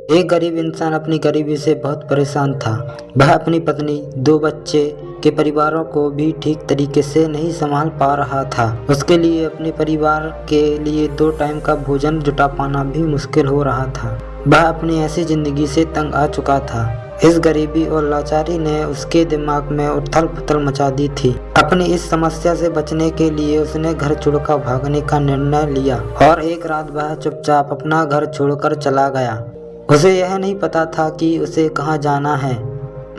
एक गरीब इंसान अपनी गरीबी से बहुत परेशान था। वह अपनी पत्नी, 2 बच्चे के परिवारों को भी ठीक तरीके से नहीं संभाल पा रहा था। उसके लिए अपने परिवार के लिए 2 टाइम का भोजन जुटा पाना भी मुश्किल हो रहा था। वह अपनी ऐसी जिंदगी से तंग आ चुका था। इस गरीबी और लाचारी ने उसके दिमाग में उथल पुथल मचा दी थी। अपनी इस समस्या से बचने के लिए उसने घर छोड़कर भागने का निर्णय लिया और एक रात वह चुपचाप अपना घर छोड़कर चला गया। उसे यह नहीं पता था कि उसे कहाँ जाना है।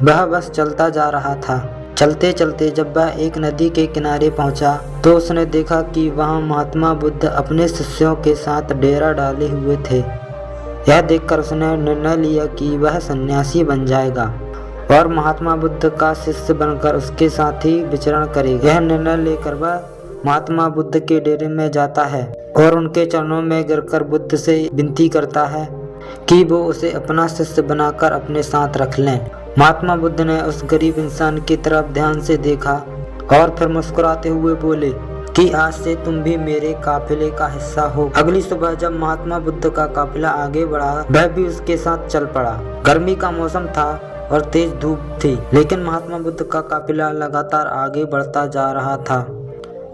वह बस चलता जा रहा था। चलते चलते जब वह एक नदी के किनारे पहुंचा तो उसने देखा कि वहां महात्मा बुद्ध अपने शिष्यों के साथ डेरा डाले हुए थे। यह देखकर उसने निर्णय लिया कि वह सन्यासी बन जाएगा और महात्मा बुद्ध का शिष्य बनकर उसके साथ ही विचरण करेगा। यह निर्णय लेकर वह महात्मा बुद्ध के डेरे में जाता है और उनके चरणों में गिरकर बुद्ध से विनती करता है कि वो उसे अपना शिष्य बनाकर अपने साथ रख लें। महात्मा बुद्ध ने उस गरीब इंसान की तरफ ध्यान से देखा और फिर मुस्कुराते हुए बोले कि आज से तुम भी मेरे काफिले का हिस्सा हो। अगली सुबह जब महात्मा बुद्ध का काफिला आगे बढ़ा, वह भी उसके साथ चल पड़ा। गर्मी का मौसम था और तेज धूप थी, लेकिन महात्मा बुद्ध का काफिला लगातार आगे बढ़ता जा रहा था।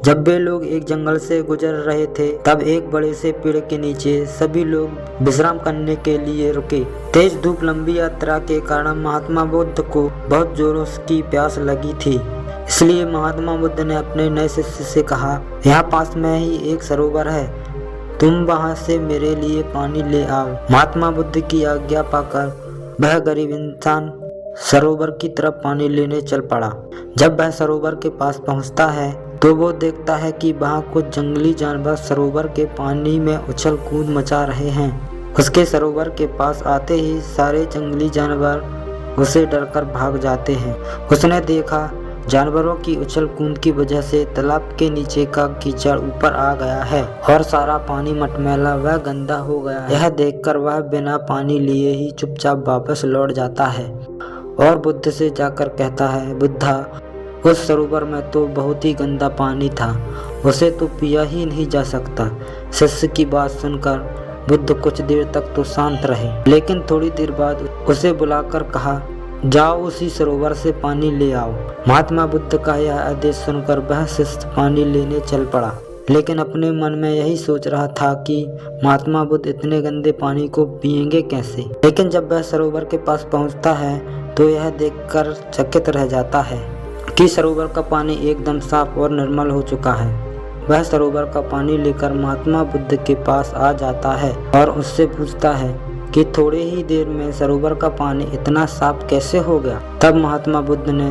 जब वे लोग एक जंगल से गुजर रहे थे तब एक बड़े से पेड़ के नीचे सभी लोग विश्राम करने के लिए रुके। तेज धूप, लंबी यात्रा के कारण महात्मा बुद्ध को बहुत जोरों की प्यास लगी थी। इसलिए महात्मा बुद्ध ने अपने नए शिष्य से कहा, यहाँ पास में ही एक सरोवर है, तुम वहाँ से मेरे लिए पानी ले आओ। महात्मा बुद्ध की आज्ञा पाकर वह गरीब इंसान सरोवर की तरफ पानी लेने चल पड़ा। जब वह सरोवर के पास पहुँचता है तो वो देखता है कि वहाँ कुछ जंगली जानवर सरोवर के पानी में उछल कूद मचा रहे हैं। उसके सरोवर के पास आते ही सारे जंगली जानवर उसे डरकर भाग जाते हैं। उसने देखा जानवरों की उछल कूद की वजह से तालाब के नीचे का कीचड़ ऊपर आ गया है और सारा पानी मटमैला व गंदा हो गया है। यह देखकर वह बिना पानी लिए ही चुपचाप वापस लौट जाता है और बुद्ध से जाकर कहता है, बुद्धा, उस सरोवर में तो बहुत ही गंदा पानी था, उसे तो पिया ही नहीं जा सकता। शिष्य की बात सुनकर बुद्ध कुछ देर तक तो शांत रहे, लेकिन थोड़ी देर बाद उसे बुलाकर कहा, जाओ उसी सरोवर से पानी ले आओ। महात्मा बुद्ध का यह आदेश सुनकर वह शिष्य पानी लेने चल पड़ा, लेकिन अपने मन में यही सोच रहा था कि महात्मा बुद्ध इतने गंदे पानी को पिएंगे कैसे। लेकिन जब वह सरोवर के पास पहुंचता है तो यह देखकर चकित रह जाता है कि सरोवर का पानी एकदम साफ और निर्मल हो चुका है। वह सरोवर का पानी लेकर महात्मा बुद्ध के पास आ जाता है और उससे पूछता है कि थोड़े ही देर में सरोवर का पानी इतना साफ कैसे हो गया। तब महात्मा बुद्ध ने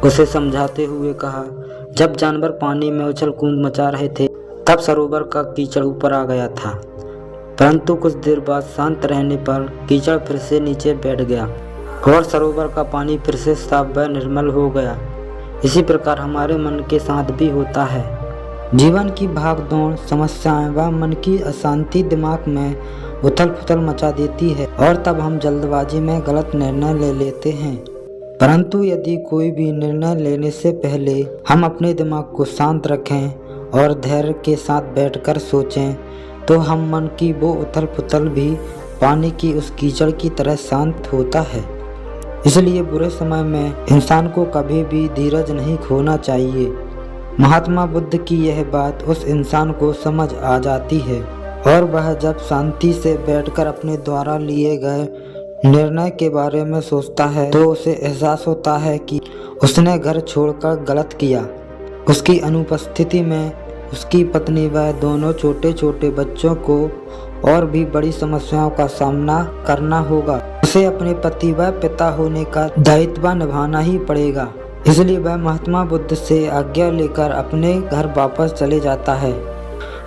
उसे समझाते हुए कहा, जब जानवर पानी में उछल कूद मचा रहे थे तब सरोवर का कीचड़ ऊपर आ गया था, परंतु कुछ देर बाद शांत रहने पर कीचड़ फिर से नीचे बैठ गया और सरोवर का पानी फिर से साफ व निर्मल हो गया। इसी प्रकार हमारे मन के साथ भी होता है। जीवन की भागदौड़, समस्याएं व मन की अशांति दिमाग में उथल पुथल मचा देती है और तब हम जल्दबाजी में गलत निर्णय ले लेते हैं। परंतु यदि कोई भी निर्णय लेने से पहले हम अपने दिमाग को शांत रखें और धैर्य के साथ बैठकर सोचें तो हम मन की वो उथल पुथल भी पानी की उस कीचड़ की तरह शांत होता है। इसलिए बुरे समय में इंसान को कभी भी धीरज नहीं खोना चाहिए। महात्मा बुद्ध की यह बात उस इंसान को समझ आ जाती है और वह जब शांति से बैठकर अपने द्वारा लिए गए निर्णय के बारे में सोचता है तो उसे एहसास होता है कि उसने घर छोड़कर गलत किया। उसकी अनुपस्थिति में उसकी पत्नी व दोनों छोटे छोटे बच्चों को और भी बड़ी समस्याओं का सामना करना होगा। उसे अपने पति व पिता होने का दायित्व निभाना ही पड़ेगा। इसलिए वह महात्मा बुद्ध से आज्ञा लेकर अपने घर वापस चले जाता है।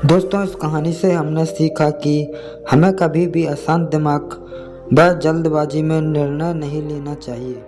दोस्तों, इस कहानी से हमने सीखा कि हमें कभी भी अशांत दिमाग व जल्दबाजी में निर्णय नहीं लेना चाहिए।